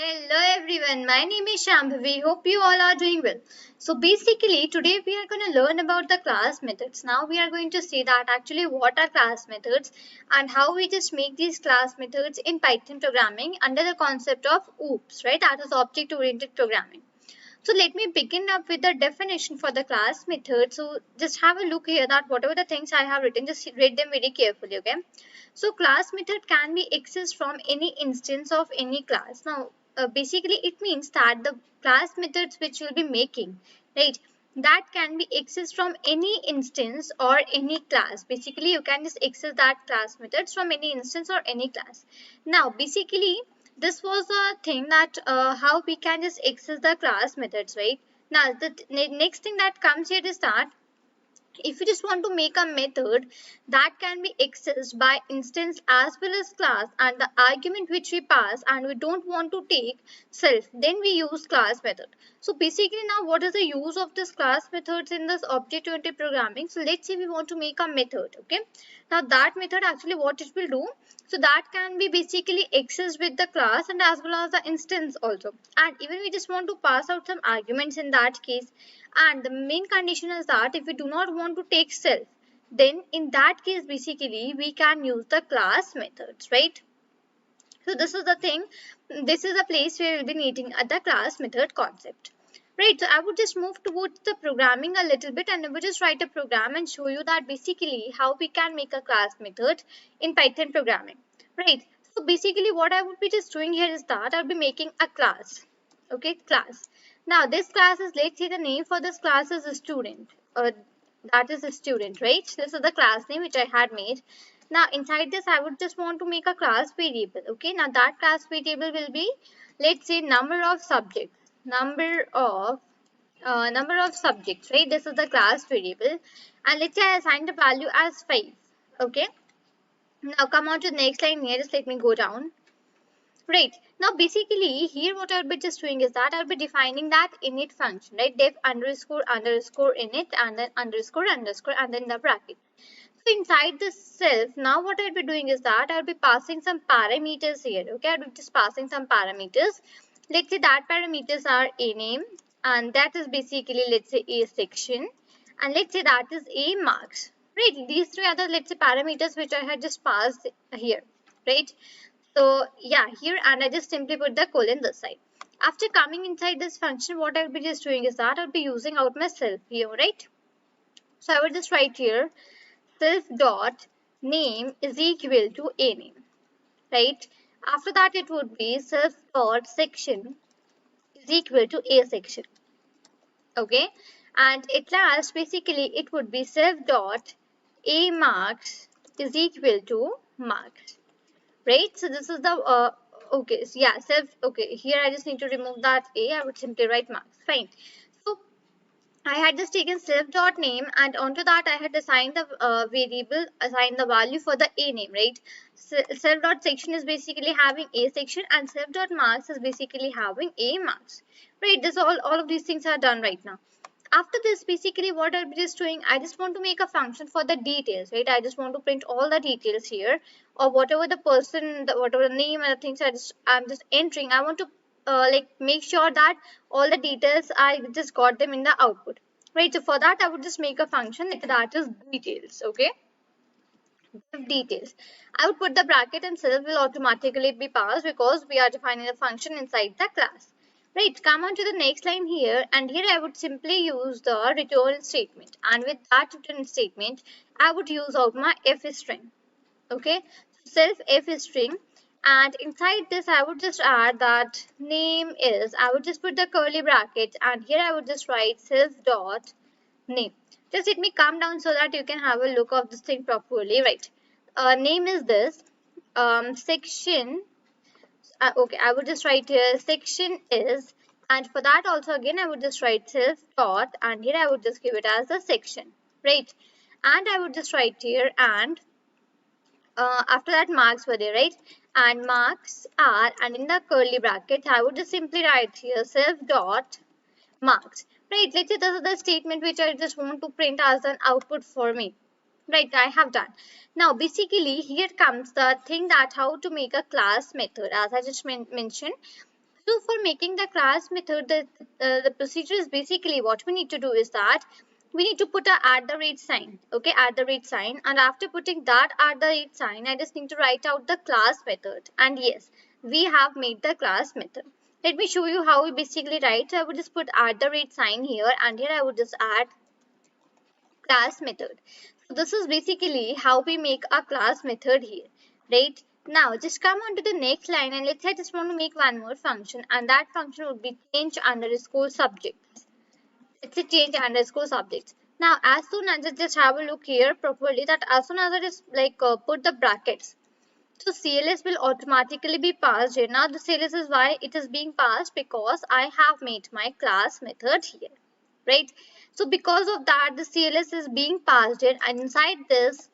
Hello everyone, my name is Shambhavi. Hope you all are doing well. So basically today we are going to learn about the class methods. Now we are going to see that actually what are class methods and how we just make these class methods in Python programming under the concept of OOPS, right? That is object oriented programming. So let me begin up with the definition for the class method. So just have a look here that whatever the things I have written, just read them very carefully, okay? So class method can be accessed from any instance of any class. Now, basically it means that the class methods which you'll be making, right? That can be accessed from any instance or any class. Basically, you can just access that class methods from any instance or any class. Now, basically, this was a thing that how we can just access the class methods, right? Now, the next thing that comes here is that if you just want to make a method that can be accessed by instance as well as class and the argument which we pass and we don't want to take self, then we use class method. So basically now what is the use of this class methods in this object oriented programming? So let's say we want to make a method, okay? Now that method actually what it will do, so that can be basically accessed with the class and as well as the instance also. And even we just want to pass out some arguments in that case, and the main condition is that if we do not want to take self, then in that case basically we can use the class methods, right? So this is the thing, this is the place where we'll be needing the class method concept, right? So I would just move towards the programming a little bit and I would just write a program and show you that basically how we can make a class method in Python programming, right? So basically what I would be just doing here is that I'll be making a class, okay, class. Now this class is, let's say the name for this class is a student, that is a student, right? This is the class name which I had made. Now inside this I would just want to make a class variable, okay? Now that class variable will be, let's say, number of subjects, number of subjects, right? This is the class variable, and let's say I assign the value as 5, okay? Now come on to the next line here, just let me go down. Right. Now basically here what I'll be just doing is that I'll be defining that init function, right? Def underscore underscore init and then underscore underscore and then the bracket. So inside this self, now what I'll be doing is that I'll be passing some parameters here, okay? I'll be just passing some parameters. Let's say that parameters are a name and that is basically, let's say, a section, and let's say that is a marks, right? These three are the, let's say, parameters which I had just passed here, right? So yeah, here, and I just simply put the colon this side. After coming inside this function, what I'll be just doing is that I'll be using out my self here, right? So I will just write here self dot name is equal to a name, right? After that it would be self dot section is equal to a section, okay? And at last basically it would be self dot a marks is equal to marks, right? So this is the okay, so yeah, self, okay, here I just need to remove that a, I would simply write marks, fine. So I had just taken self dot name and onto that I had assigned the variable, assigned the value for the a name, right? Self dot section is basically having a section and self dot marks is basically having a marks, right? This all of these things are done right now. After this, basically what I'll be just doing, I just want to make a function for the details, right? I just want to print all the details here, or whatever the person, whatever the name and the things I'm just entering. I want to like make sure that all the details I just got them in the output, right? So for that I would just make a function that is details, okay? Details. I would put the bracket and self will automatically be passed because we are defining a function inside the class. Right, come on to the next line here, and here I would simply use the return statement, and with that return statement I would use out my f string, okay? Self f string, and inside this I would just add that name is, I would just put the curly brackets, and here I would just write self dot name. Just let me come down so that you can have a look of this thing properly, right? Name is this, section, okay, I would just write here section is, and for that also again I would just write self dot, and here I would just give it as the section, right? And I would just write here, and after that marks were there, right? And marks are, and in the curly brackets I would just simply write here self dot marks, right? Let's say this is the statement which I just want to print as an output for me, right? I have done. Now basically here comes the thing that how to make a class method, as I just mentioned. So for making the class method, the procedure is basically what we need to do is that we need to put a @ okay, @ and after putting that @ I just need to write out the class method, and yes, we have made the class method. Let me show you how we basically write. So I would just put @ here, and here I would just add class method. So this is basically how we make a class method here, right? Now just come on to the next line, and let's say I just want to make one more function, and that function would be change_subject. Let's say change_subject. Now as soon as I just have a look here properly, that as soon as I just put the brackets, so CLS will automatically be passed here. Now the CLS is why it is being passed, because I have made my class method here, right? So because of that, the CLS is being passed here, and inside this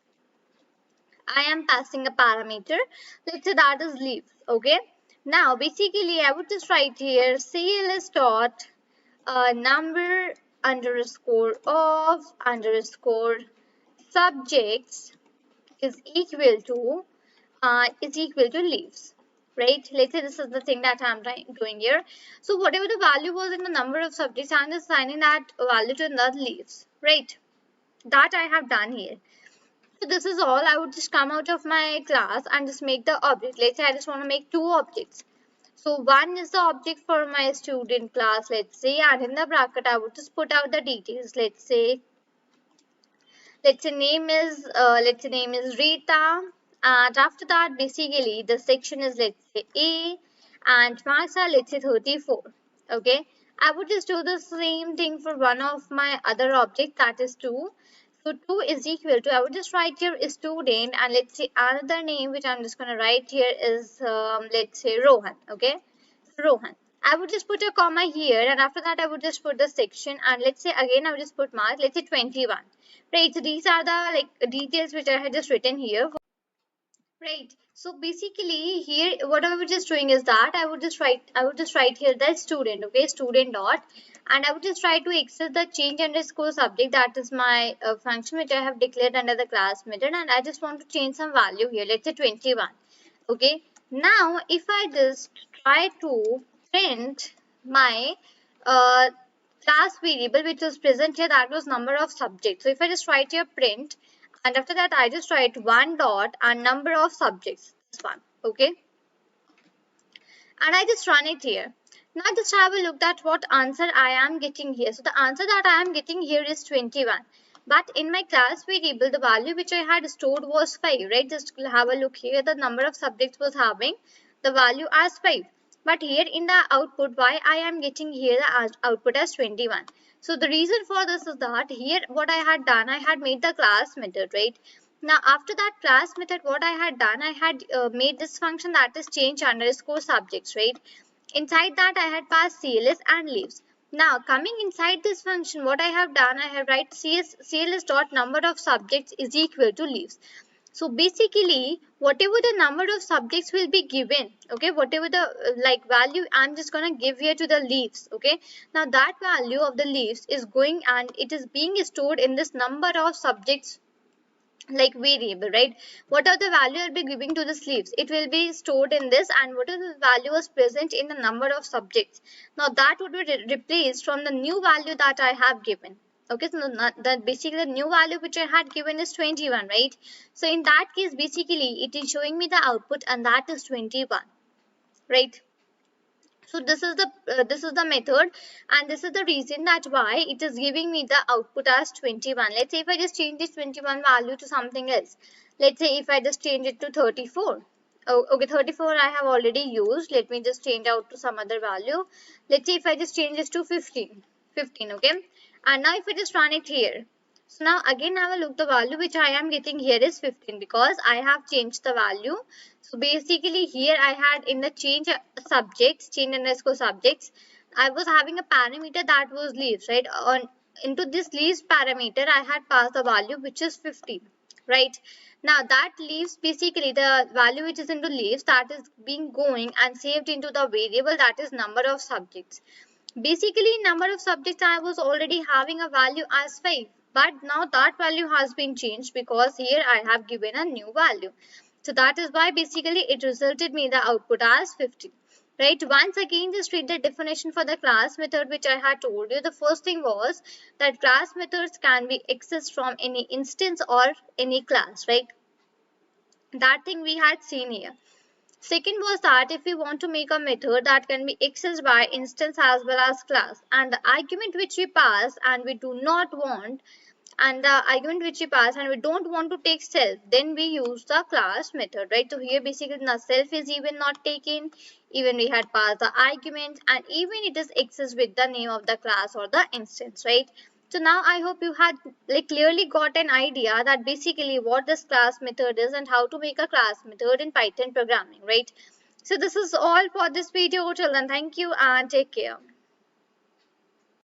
I am passing a parameter. Let's say that is leaves. Okay. Now basically I would just write here CLS dot number underscore of underscore subjects is equal to leaves, right? Let's say this is the thing that I'm doing here. So whatever the value was in the number of subjects, I'm just assigning that value to the leaves, right? That I have done here. So this is all. I would just come out of my class and just make the object. Let's say I just want to make two objects. So one is the object for my student class, let's say, and in the bracket I would just put out the details. Let's say name is Rita, and after that basically the section is, let's say, A, and marks are, let's say, 34. Okay, I would just do the same thing for one of my other object, that is 2. So 2 is equal to, I would just write here is student, and let's say another name which I'm just going to write here is let's say Rohan. Okay, Rohan. I would just put a comma here, and after that I would just put the section, and let's say again I would just put mark, let's say 21. Right, so these are the details which I had just written here. Right. So basically here what I was just doing is that I would just write here the student, okay, student dot, and I would just try to access the change_subject, that is my function which I have declared under the class method, and I just want to change some value here, let's say 21. Okay. Now if I just try to print my uh, class variable which was present here, that was number of subjects. So if I just write here print, and after that I just write one dot and number of subjects, this one, okay, and I just run it here. Now just have a look at what answer I am getting here. So the answer that I am getting here is 21, but in my class variable the value which I had stored was 5, right? Just have a look here, the number of subjects was having the value as 5, but here in the output why I am getting here the output as 21. So the reason for this is that here what I had done, I had made the class method, right? Now after that class method, what I had done, I had made this function, that is change_subjects, right? Inside that I had passed CLS and leaves. Now coming inside this function, what I have done, I have write CLS dot number of subjects is equal to leaves. So basically whatever the number of subjects will be given, okay, whatever the value I'm just gonna give here to the leaves, okay, now that value of the leaves is going and it is being stored in this number of subjects variable, right? What are the value I'll be giving to the sleeves, it will be stored in this, and what is the value was present in the number of subjects, now that would be replaced from the new value that I have given. Okay, so that basically the new value which I had given is 21, right? So in that case basically it is showing me the output, and that is 21, right? So this is the method, and this is the reason that why it is giving me the output as 21. Let's say if I just change this 21 value to something else. Let's say if I just change it to 34. Oh, okay, 34 I have already used. Let me just change out to some other value. Let's say if I just change this to 15. 15, okay. And now if I just run it here. So now again have a look, the value which I am getting here is 15 because I have changed the value. So basically here I had in the change change_subjects, I was having a parameter that was leaves, right? Into this leaves parameter I had passed the value which is 15, right? Now that leaves basically the value which is into leaves, that is being going and saved into the variable, that is number of subjects. Basically number of subjects I was already having a value as 5, but now that value has been changed because here I have given a new value. So that is why basically it resulted me the output as 50. right? Once again, just read the definition for the class method which I had told you. The first thing was that class methods can be accessed from any instance or any class, right? That thing we had seen here. Second was that if we want to make a method that can be accessed by instance as well as class, and the argument which we pass and we do not want, and the argument which we pass and we don't want to take self, then we use the class method, right? So here basically the self is even not taken, even we had passed the argument, and even it is accessed with the name of the class or the instance, right? So now I hope you had like clearly got an idea that basically what this class method is and how to make a class method in Python programming, right? So this is all for this video. Till then, thank you and take care.